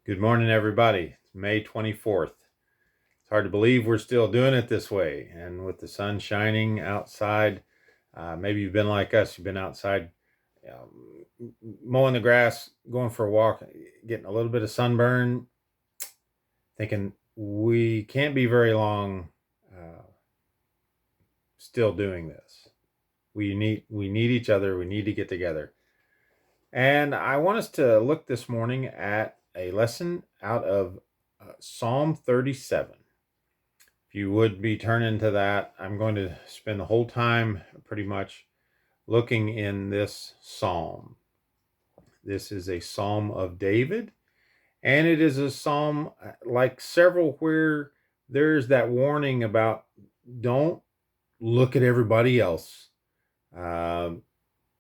Good morning, everybody. It's May 24th. It's hard to believe we're still doing it this way. And with the sun shining outside, maybe you've been like us. You've been outside mowing the grass, going for a walk, getting a little bit of sunburn, thinking we can't be very long still doing this. We need each other. We need to get together. And I want us to look this morning at a lesson out of Psalm 37. If you would be turning to that, I'm going to spend the whole time pretty much looking in this psalm. This is a psalm of David, and it is a psalm like several where there's that warning about don't look at everybody else, and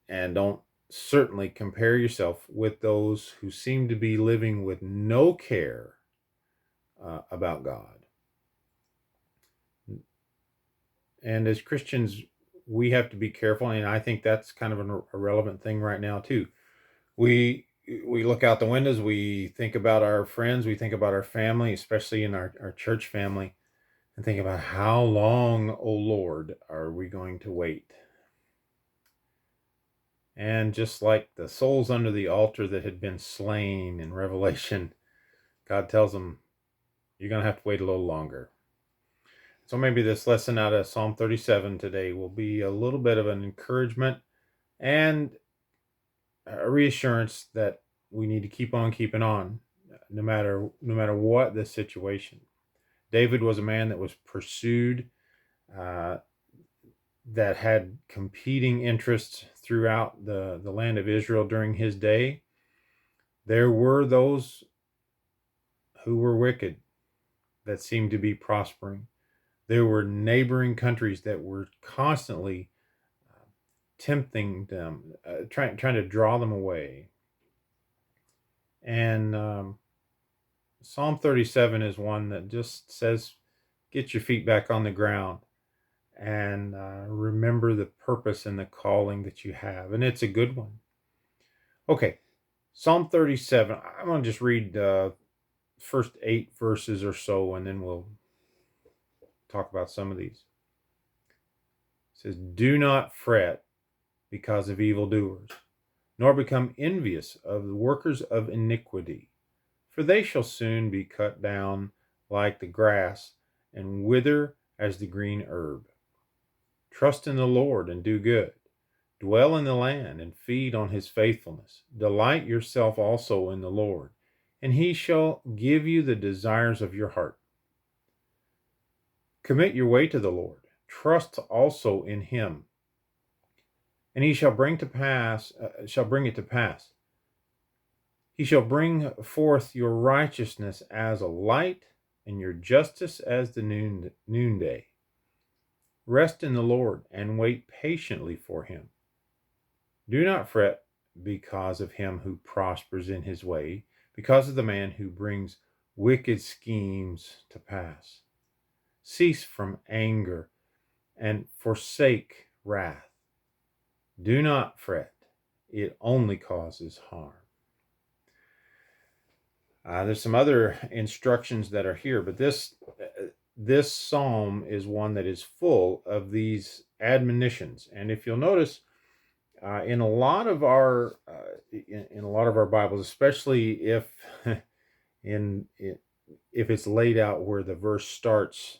don't certainly compare yourself with those who seem to be living with no care about God. And as Christians, we have to be careful, and I think that's kind of a relevant thing right now too. We look out the windows, we think about our friends, we think about our family, especially in our church family, and think about how long, oh Lord, are we going to wait? And just like the souls under the altar that had been slain in Revelation, God tells them, you're going to have to wait a little longer. So maybe this lesson out of Psalm 37 today will be a little bit of an encouragement and a reassurance that we need to keep on keeping on, no matter what the situation. David was a man that was pursued, that had competing interests throughout the land of Israel during his day. There were those who were wicked that seemed to be prospering. There were neighboring countries that were constantly tempting them, trying to draw them away. And Psalm 37 is one that just says, get your feet back on the ground and remember the purpose and the calling that you have. And it's a good one. Okay, Psalm 37. I'm going to just read the first 8 verses or so, and then we'll talk about some of these. It says, do not fret because of evildoers, nor become envious of the workers of iniquity, for they shall soon be cut down like the grass and wither as the green herb. Trust in the Lord and do good. Dwell in the land and feed on his faithfulness. Delight yourself also in the Lord, and he shall give you the desires of your heart. Commit your way to the Lord. Trust also in him, and he shall bring it to pass. He shall bring forth your righteousness as a light, and your justice as the noonday. Rest in the Lord and wait patiently for him. Do not fret because of him who prospers in his way, because of the man who brings wicked schemes to pass. Cease from anger and forsake wrath. Do not fret, it only causes harm. There's some other instructions that are here, but this psalm is one that is full of these admonitions. And if you'll notice, in a lot of our Bibles, especially if if it's laid out where the verse starts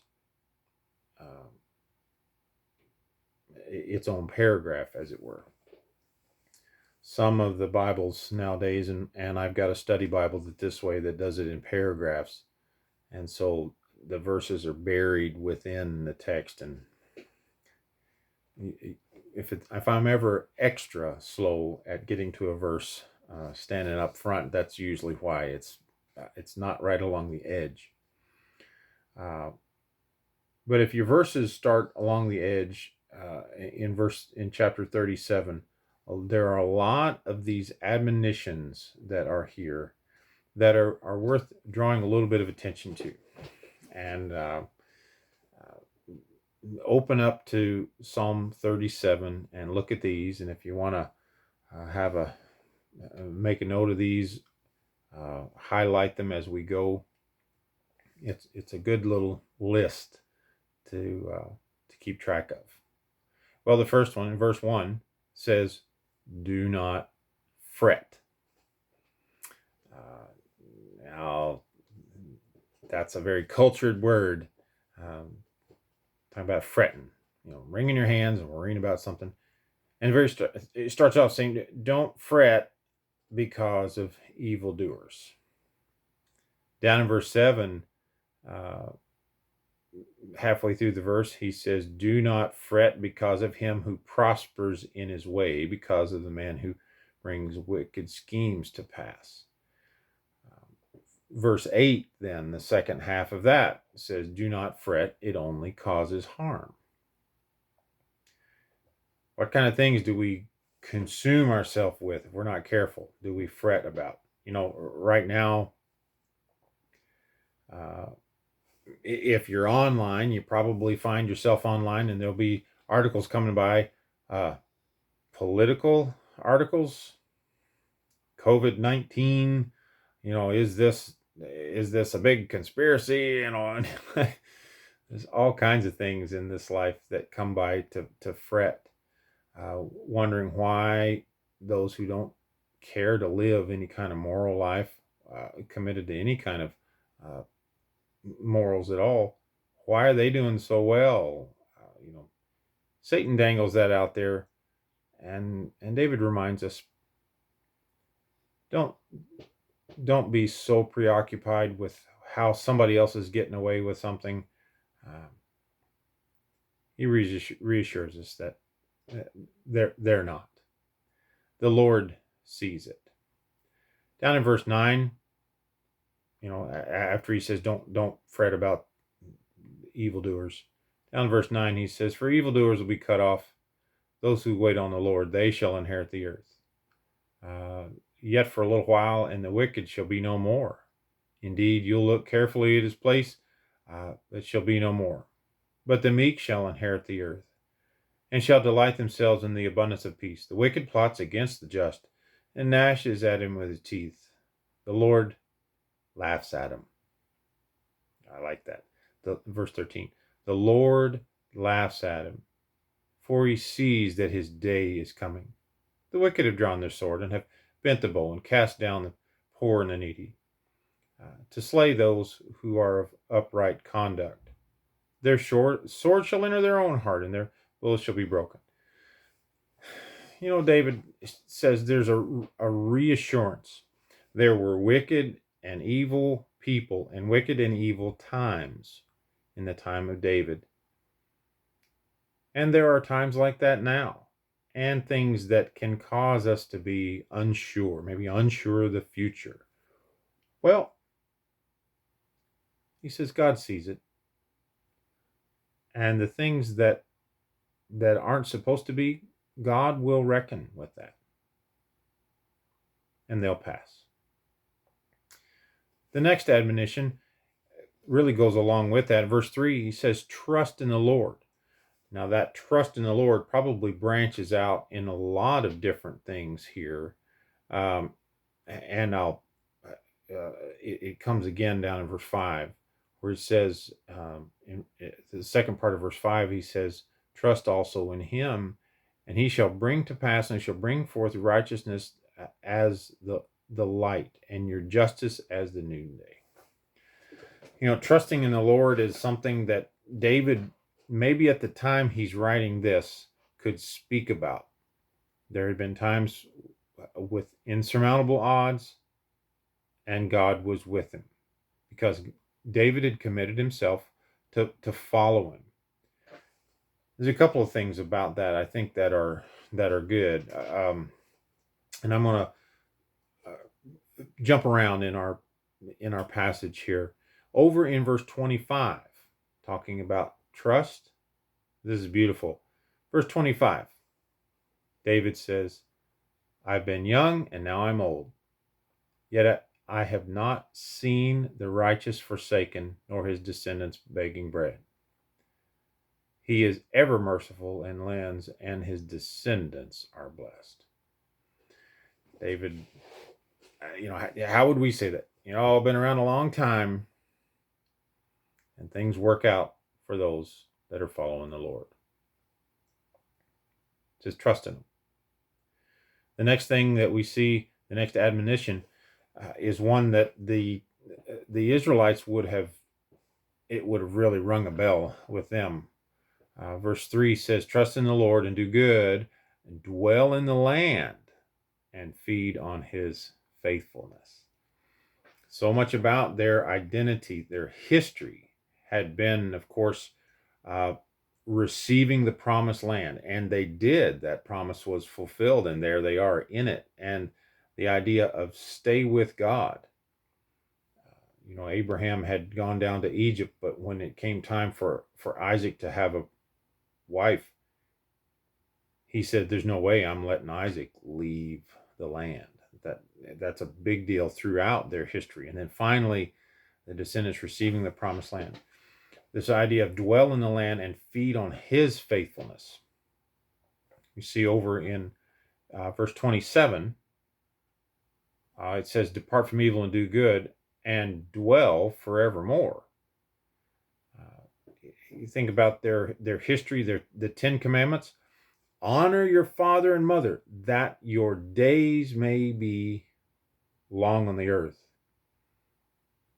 its own paragraph, as it were. Some of the Bibles nowadays, and I've got a study Bible this way that does it in paragraphs, and so the verses are buried within the text. And if I'm ever extra slow at getting to a verse standing up front, that's usually why. It's not right along the edge. But if your verses start along the edge in chapter 37, there are a lot of these admonitions that are here that are worth drawing a little bit of attention to. And open up to Psalm 37 and look at these. And if you want to make a note of these, highlight them as we go. It's a good little list to keep track of. Well, the first one in verse 1 says, "Do not fret." Uh, Now, that's a very cultured word. Um, Talking about fretting, wringing your hands and worrying about something. And it starts off saying, "Don't fret because of evildoers." Down in verse 7, uh, halfway through the verse, he says, "Do not fret because of him who prospers in his way, because of the man who brings wicked schemes to pass." Verse 8, then, the second half of that says, "Do not fret, it only causes harm." What kind of things do we consume ourselves with if we're not careful? Do we fret about? Right now, uh, if you're online, you probably find yourself online, and there'll be articles coming by, political articles, COVID-19. Is this a big conspiracy? And there's all kinds of things in this life that come by to fret, wondering why those who don't care to live any kind of moral life, committed to any kind of uh, morals at all, why are they doing so well? Satan dangles that out there, and David reminds us, don't don't be so preoccupied with how somebody else is getting away with something. Uh, he reassures us that they're not. The Lord sees it. Down in verse 9, after he says, don't fret about evildoers. Down in verse 9, he says, "For evildoers will be cut off. Those who wait on the Lord, they shall inherit the earth. Yet for a little while, and the wicked shall be no more. Indeed, you'll look carefully at his place, it shall be no more. But the meek shall inherit the earth, and shall delight themselves in the abundance of peace. The wicked plots against the just, and gnashes at him with his teeth. The Lord laughs at him." I like that. Verse 13. "The Lord laughs at him, for he sees that his day is coming. The wicked have drawn their sword, and have bent the bow, and cast down the poor and the needy, to slay those who are of upright conduct. Their sword shall enter their own heart, and their bows shall be broken." David says there's a reassurance. There were wicked and evil people and wicked and evil times in the time of David. And there are times like that now, and things that can cause us to be unsure, maybe unsure of the future. Well, he says God sees it. And the things that aren't supposed to be, God will reckon with that. And they'll pass. The next admonition really goes along with that. Verse 3, he says, "Trust in the Lord." Now, that trust in the Lord probably branches out in a lot of different things here. Um, and it comes again down in verse 5, where it says, in the second part of verse 5, he says, "Trust also in him, and he shall bring to pass, and shall bring forth righteousness as the light, and your justice as the noonday." Trusting in the Lord is something that David, maybe at the time he's writing this, could speak about. There had been times with insurmountable odds, and God was with him, because David had committed himself to follow him. There's a couple of things about that I think that are good, and I'm going to jump around in our passage here. Over in verse 25, talking about trust. This is beautiful. Verse 25, David says, "I've been young, and now I'm old. Yet I have not seen the righteous forsaken, nor his descendants begging bread. He is ever merciful and lends, and his descendants are blessed." David how would we say that? I've been around a long time, and things work out for those that are following the Lord. Just trust in Him. The next thing that we see, the next admonition, is one that the Israelites would have really rung a bell with them. Verse 3 says, "Trust in the Lord and do good, and dwell in the land, and feed on His faithfulness." So much about their identity, their history, had been, of course, receiving the promised land, and they did. That promise was fulfilled, and there they are in it. And the idea of stay with God. Abraham had gone down to Egypt, but when it came time for Isaac to have a wife, he said, "There's no way I'm letting Isaac leave the land." That's a big deal throughout their history. And then finally, the descendants receiving the promised land. This idea of dwell in the land and feed on His faithfulness. You see over in verse 27, it says, "Depart from evil and do good, and dwell forevermore." You think about their history, the 10 Commandments. Honor your father and mother, that your days may be long on the earth.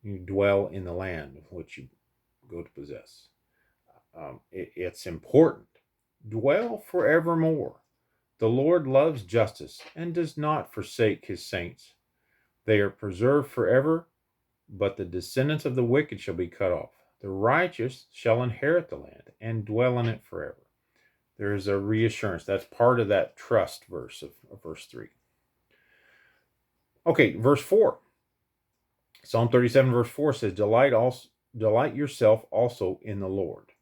You dwell in the land which you go to possess. It's important. Dwell forevermore. The Lord loves justice and does not forsake His saints. They are preserved forever, but the descendants of the wicked shall be cut off. The righteous shall inherit the land and dwell in it forever. There is a reassurance. That's part of that trust verse of verse 3. Okay, verse 4. Psalm 37, verse 4 says, Delight yourself also in the Lord,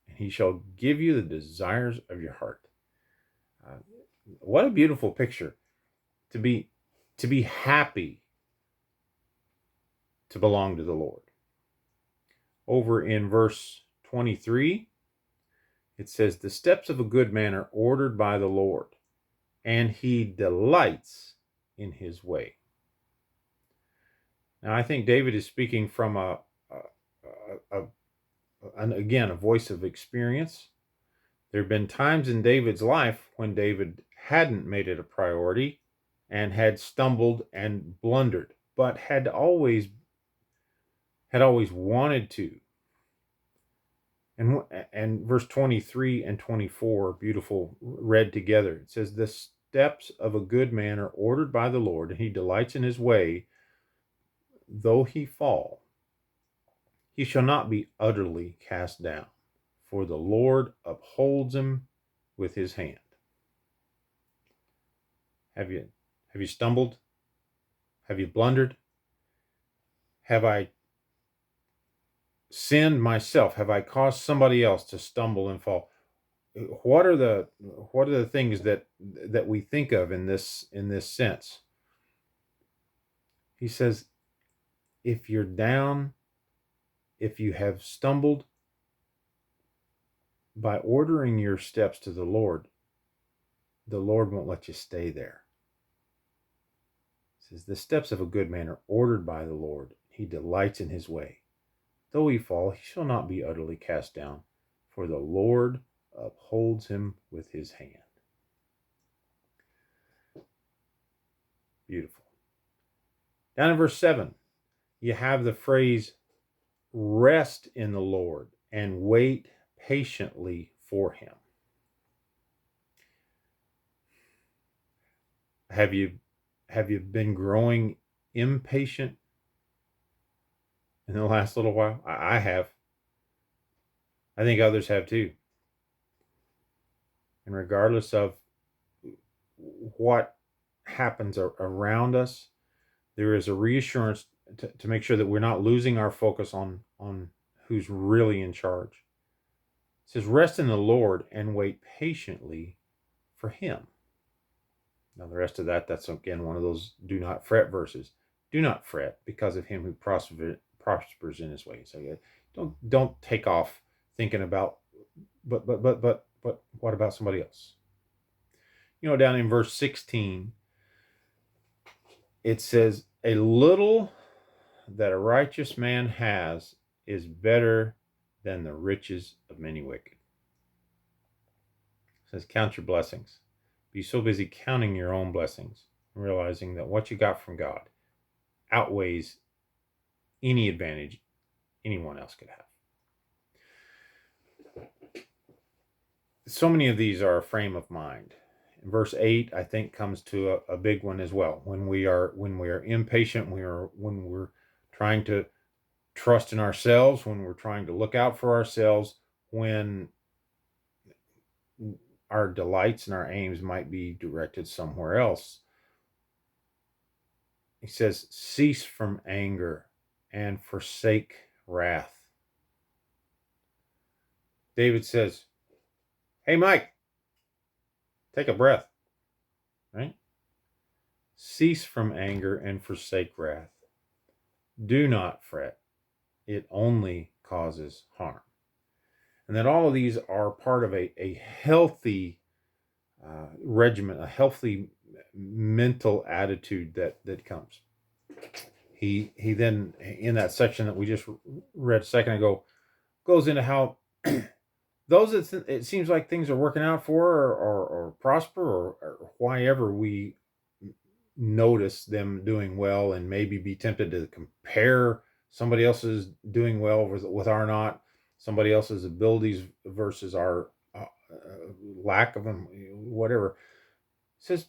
and He shall give you the desires of your heart. What a beautiful picture. To be happy to belong to the Lord. Over in verse 23, it says, "The steps of a good man are ordered by the Lord, and He delights in His way." Now, I think David is speaking from again, a voice of experience. There have been times in David's life when David hadn't made it a priority and had stumbled and blundered, but had always wanted to. And verse 23 and 24, beautiful, read together. It says, "The steps of a good man are ordered by the Lord, and He delights in his way. Though he fall, he shall not be utterly cast down, for the Lord upholds him with His hand." Have you stumbled? Have you blundered? Have I sinned myself? Have I caused somebody else to stumble and fall? What are the things that we think of in this sense? He says, if you're down, if you have stumbled, by ordering your steps to the Lord won't let you stay there. It says, "The steps of a good man are ordered by the Lord. He delights in his way. Though he fall, he shall not be utterly cast down, for the Lord upholds him with His hand." Beautiful. Down in verse 7, you have the phrase, "Rest in the Lord and wait patiently for Him." Have you been growing impatient in the last little while? I have. I think others have too. And regardless of what happens around us, there is a reassurance to make sure that we're not losing our focus on who's really in charge. It says, "Rest in the Lord and wait patiently for Him." Now, the rest of that's again one of those do not fret verses. Do not fret because of him who prospers in his way. So don't take off thinking about, but what about somebody else? Down in verse 16, it says, a little that a righteous man has is better than the riches of many wicked. It says, count your blessings. Be so busy counting your own blessings, realizing that what you got from God outweighs any advantage anyone else could have. So many of these are a frame of mind. In verse 8, I think, comes to a big one as well. When we are impatient, when we're trying to trust in ourselves, when we're trying to look out for ourselves, when our delights and our aims might be directed somewhere else. He says, cease from anger and forsake wrath. David says, hey, Mike, take a breath, right? Cease from anger and forsake wrath. Do not fret. It only causes harm. And that all of these are part of a healthy regimen, a healthy mental attitude that comes. He then, in that section that we just read a second ago, goes into how those that it seems like things are working out for, or prosper, or why ever we notice them doing well and maybe be tempted to compare somebody else's doing well with our not, somebody else's abilities versus our lack of them, whatever. It says,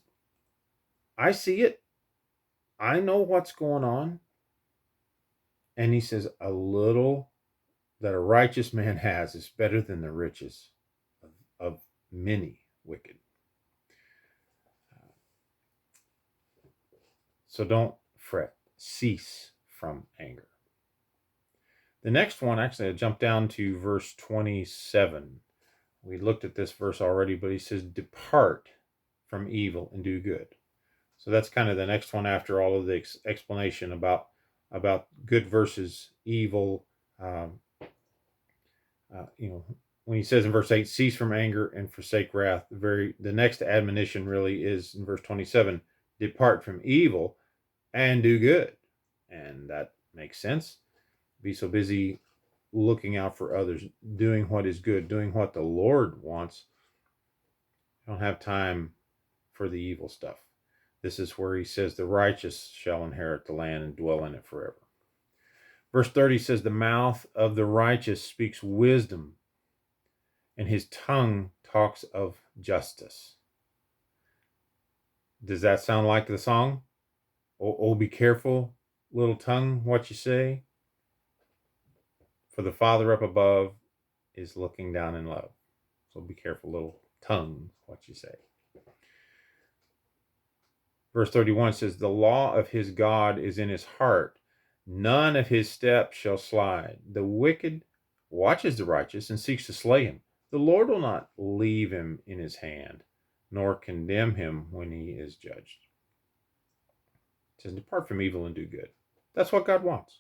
I see it. I know what's going on. And he says, a little that a righteous man has is better than the riches of many wicked. So don't fret. Cease from anger. The next one, actually, I jumped down to verse 27. We looked at this verse already, but he says, depart from evil and do good. So that's kind of the next one after all of the explanation about good versus evil. When he says in verse 8, cease from anger and forsake wrath, the next admonition really is in verse 27, depart from evil and do good. And that makes sense. Be so busy looking out for others, doing what is good, doing what the Lord wants. You don't have time for the evil stuff. This is where he says, the righteous shall inherit the land and dwell in it forever. Verse 30 says, the mouth of the righteous speaks wisdom, and his tongue talks of justice. Does that sound like the song? Oh, be careful, little tongue, what you say. For the Father up above is looking down in love. So be careful, little tongue, what you say. Verse 31 says, the law of his God is in his heart. None of his steps shall slide. The wicked watches the righteous and seeks to slay him. The Lord will not leave him in his hand, nor condemn him when he is judged. It says, depart from evil and do good. That's what God wants.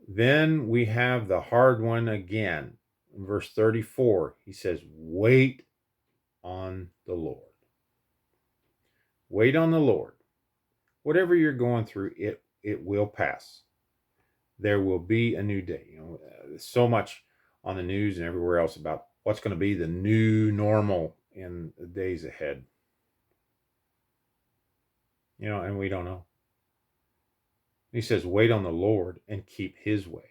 Then we have the hard one again. In verse 34, he says, wait on the Lord. Wait on the Lord. Whatever you're going through, it will pass. There will be a new day. There's so much on the news and everywhere else about what's going to be the new normal in the days ahead. And we don't know. He says, wait on the Lord and keep his way.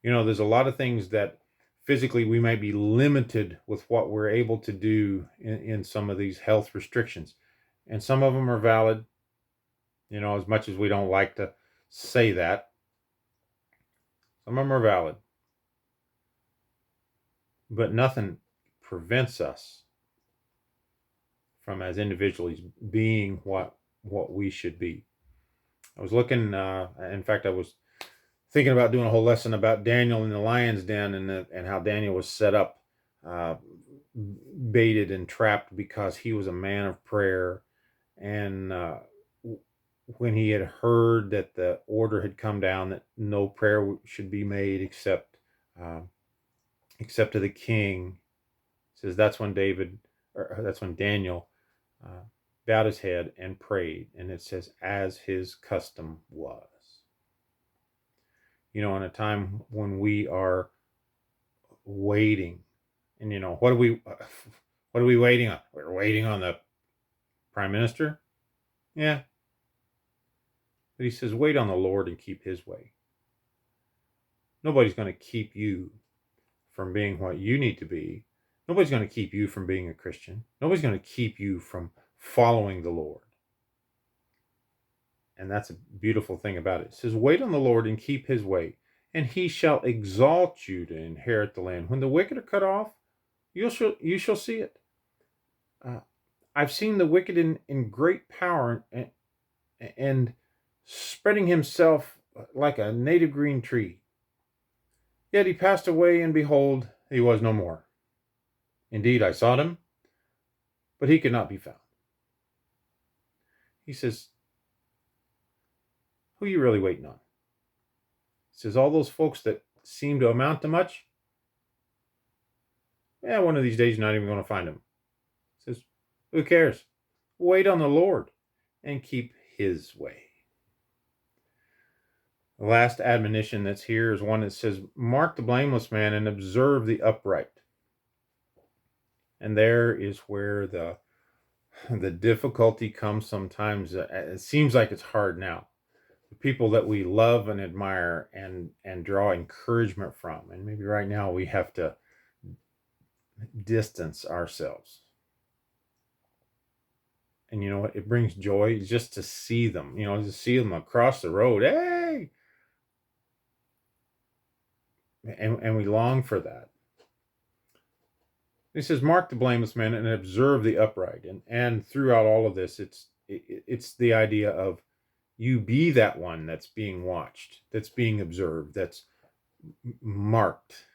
There's a lot of things that physically we might be limited with what we're able to do in some of these health restrictions. And some of them are valid, as much as we don't like to say that. Some of them are valid. But nothing prevents us from, as individuals, being what we should be. I was looking, in fact, I was thinking about doing a whole lesson about Daniel in the lion's den and how Daniel was set up, baited and trapped because he was a man of prayer. And when he had heard that the order had come down that no prayer should be made except to the king, says that's when Daniel bowed his head and prayed. And it says, as his custom was. In a time when we are waiting, and what are we waiting on? We're waiting on the prime minister. Yeah. But he says, wait on the Lord and keep his way. Nobody's going to keep you from being what you need to be. Nobody's going to keep you from being a Christian. Nobody's going to keep you from following the Lord. And that's a beautiful thing about it. It says, wait on the Lord and keep his way, and he shall exalt you to inherit the land. When the wicked are cut off, you shall see it. I've seen the wicked in great power and spreading himself like a native green tree. Yet he passed away, and behold, he was no more. Indeed, I sought him, but he could not be found. He says, who are you really waiting on? He says, all those folks that seem to amount to much, one of these days you're not even going to find them. He says, who cares? Wait on the Lord and keep his way. The last admonition that's here is one that says, mark the blameless man and observe the upright. And there is where the difficulty comes sometimes. It seems like it's hard now. The people that we love and admire and draw encouragement from. And maybe right now we have to distance ourselves. And you know what? It brings joy just to see them, to see them across the road. Hey! And we long for that. He says, mark the blameless man and observe the upright. And throughout all of this, it's the idea of you be that one that's being watched, that's being observed, that's marked.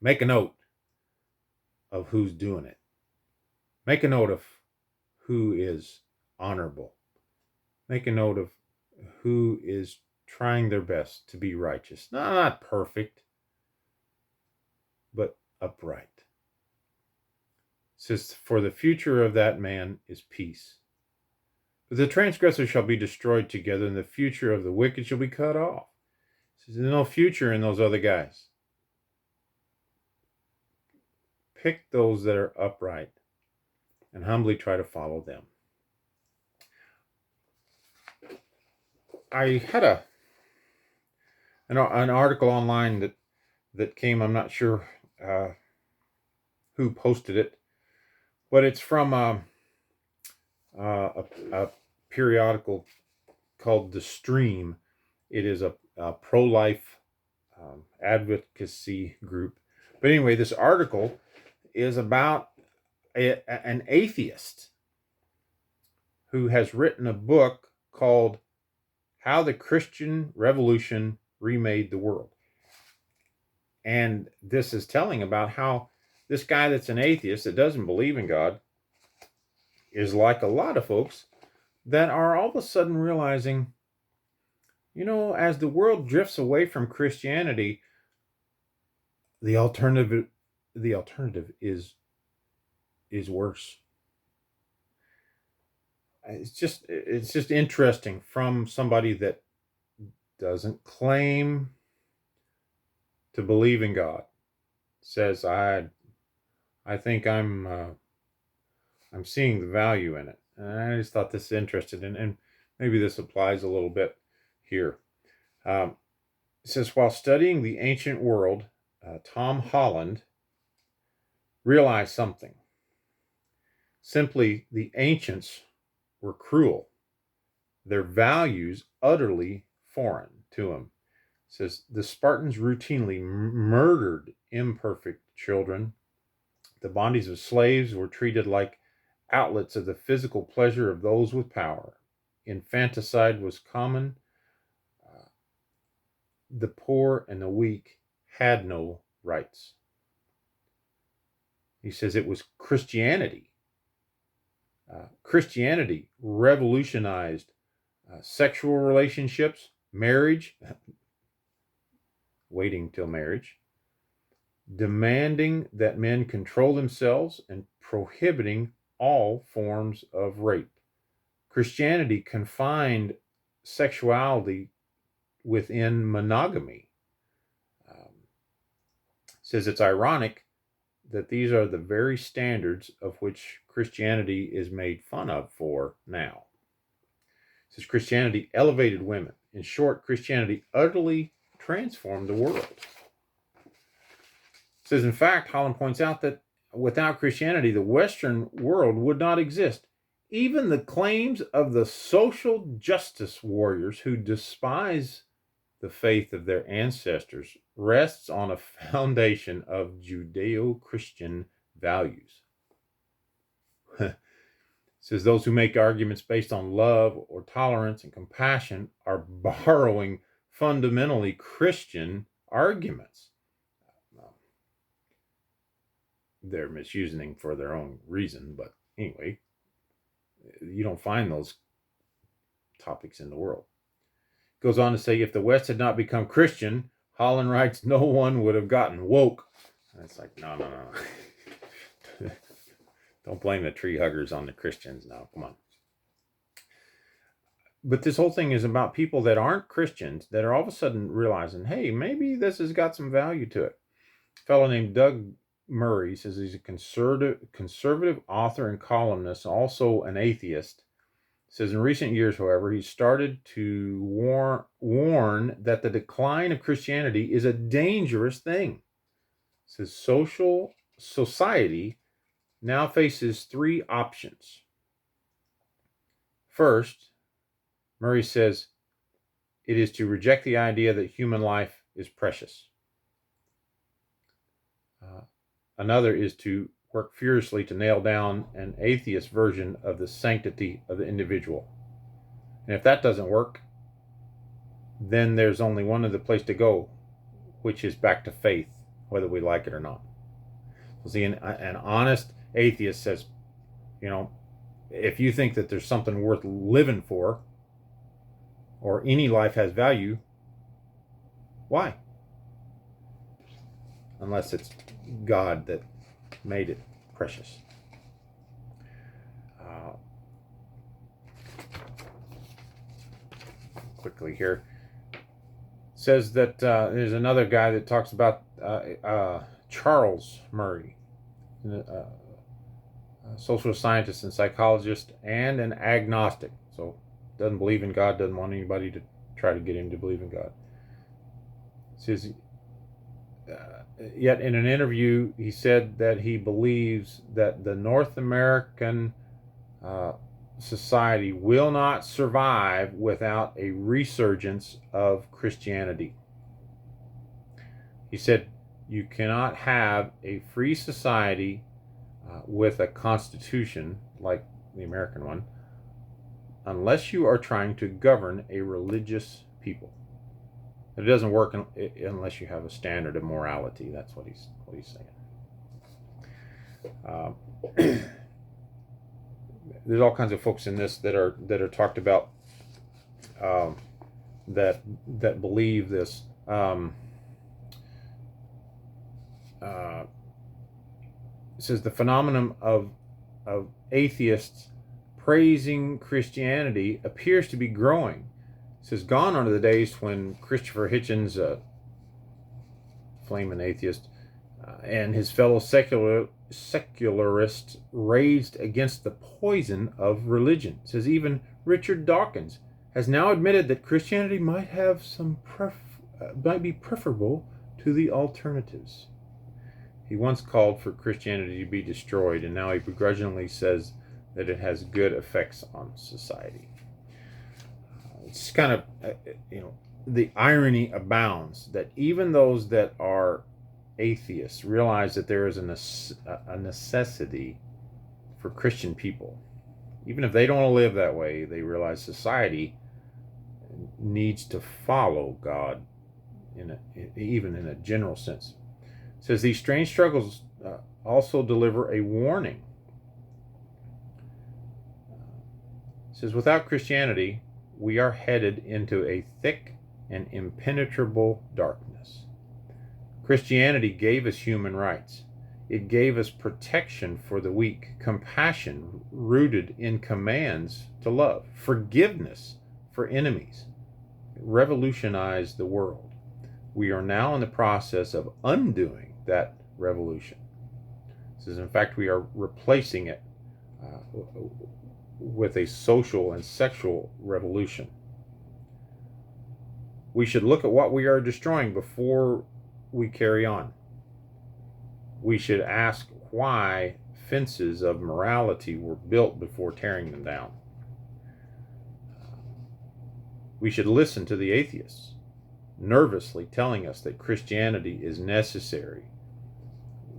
Make a note of who's doing it. Make a note of who is honorable. Make a note of who is trying their best to be righteous. Not perfect, but upright. It says, for the future of that man is peace. But the transgressor shall be destroyed together, and the future of the wicked shall be cut off. It says, there's no future in those other guys. Pick those that are upright and humbly try to follow them. I had an article online that came. I'm not sure who posted it, but it's from a periodical called The Stream. It is a pro-life advocacy group. But anyway, this article is about an atheist who has written a book called How the Christian Revolution Remade the World. And this is telling about how this guy that's an atheist that doesn't believe in God is like a lot of folks that are all of a sudden realizing, as the world drifts away from Christianity, the alternative is worse. It's just interesting from somebody that doesn't claim to believe in God. Says, I think I'm seeing the value in it. And I just thought this is interesting, and maybe this applies a little bit here. It says, while studying the ancient world, Tom Holland realized something. Simply, the ancients were cruel. Their values utterly foreign to him. It says, the Spartans routinely murdered imperfect children. The bodies of slaves were treated like outlets of the physical pleasure of those with power. Infanticide was common. The poor and the weak had no rights. He says it was Christianity. Christianity revolutionized sexual relationships, marriage, waiting till marriage, demanding that men control themselves and prohibiting all forms of rape. Christianity confined sexuality within monogamy. Says it's ironic that these are the very standards of which Christianity is made fun of for now. It says Christianity elevated women. In short, Christianity utterly transformed the world. It says, in fact, Holland points out that without Christianity, the Western world would not exist. Even the claims of the social justice warriors who despise the faith of their ancestors rests on a foundation of Judeo-Christian values. It says those who make arguments based on love or tolerance and compassion are borrowing fundamentally Christian arguments. They're misusing them for their own reason, but anyway, you don't find those topics in the world. Goes on to say, if the West had not become Christian, Holland writes, no one would have gotten woke. And it's like, no. Don't blame the tree huggers on the Christians now. Come on. But this whole thing is about people that aren't Christians that are all of a sudden realizing, hey, maybe this has got some value to it. A fellow named Doug Murray says he's a conservative author and columnist, also an atheist. Says in recent years, however, he started to warn that the decline of Christianity is a dangerous thing. Says society now faces three options. First, Murray says it is to reject the idea that human life is precious. Another is to work furiously to nail down an atheist version of the sanctity of the individual. And if that doesn't work, then there's only one other place to go, which is back to faith, whether we like it or not. So see, an honest atheist says, if you think that there's something worth living for, or any life has value, why? Unless it's God that made it precious. Quickly here, says that there's another guy that talks about Charles Murray, a social scientist and psychologist and an agnostic. So doesn't believe in God, doesn't want anybody to try to get him to believe in God. Says yet in an interview, he said that he believes that the North American society will not survive without a resurgence of Christianity. He said, you cannot have a free society with a constitution like the American one unless you are trying to govern a religious people. It doesn't work unless you have a standard of morality. That's what he's saying. There's all kinds of folks in this that are talked about that believe this. It says the phenomenon of atheists praising Christianity appears to be growing. It says, gone are the days when Christopher Hitchens, flaming atheist, and his fellow secularists raged against the poison of religion. It says even Richard Dawkins has now admitted that Christianity might have might be preferable to the alternatives. He once called for Christianity to be destroyed, and now he begrudgingly says that it has good effects on society. It's kind of, the irony abounds that even those that are atheists realize that there is a necessity for Christian people. Even if they don't want to live that way, they realize society needs to follow God, even in a general sense. It says these strange struggles also deliver a warning. It says without Christianity, we are headed into a thick and impenetrable darkness. Christianity gave us human rights. It gave us protection for the weak, compassion rooted in commands to love, forgiveness for enemies. It revolutionized the world. We are now in the process of undoing that revolution. This is, in fact, we are replacing it with a social and sexual revolution. We should look at what we are destroying before we carry on. We should ask why fences of morality were built before tearing them down. We should listen to the atheists, nervously telling us that Christianity is necessary.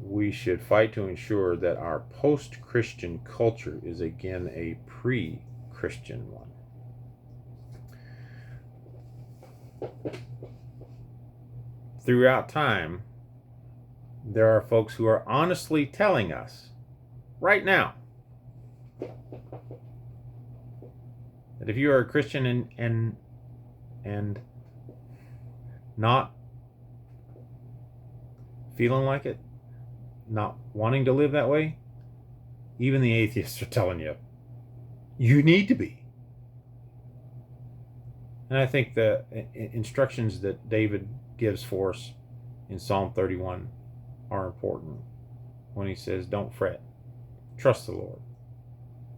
We should fight to ensure that our post-Christian culture is again a pre-Christian one. Throughout time, there are folks who are honestly telling us right now that if you are a Christian and not feeling like it, not wanting to live that way, even the atheists are telling you, you need to be. And I think the instructions that David gives for us in Psalm 31 are important when he says, don't fret, trust the Lord,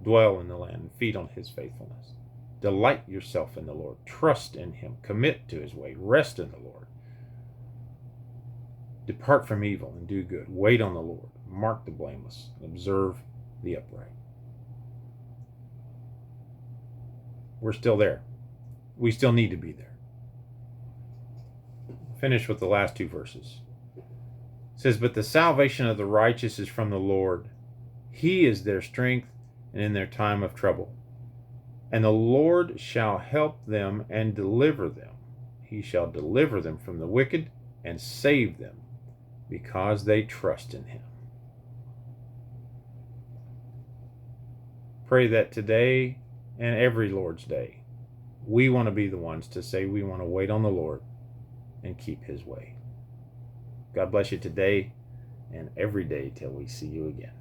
dwell in the land, and feed on his faithfulness. Delight yourself in the Lord, trust in him, commit to his way, rest in the Lord. Depart from evil and do good. Wait on the Lord. Mark the blameless. Observe the upright. We're still there. We still need to be there. Finish with the last two verses. It says, but the salvation of the righteous is from the Lord. He is their strength and in their time of trouble. And the Lord shall help them and deliver them. He shall deliver them from the wicked and save them, because they trust in him. Pray that today and every Lord's Day, we want to be the ones to say we want to wait on the Lord and keep his way. God bless you today and every day till we see you again.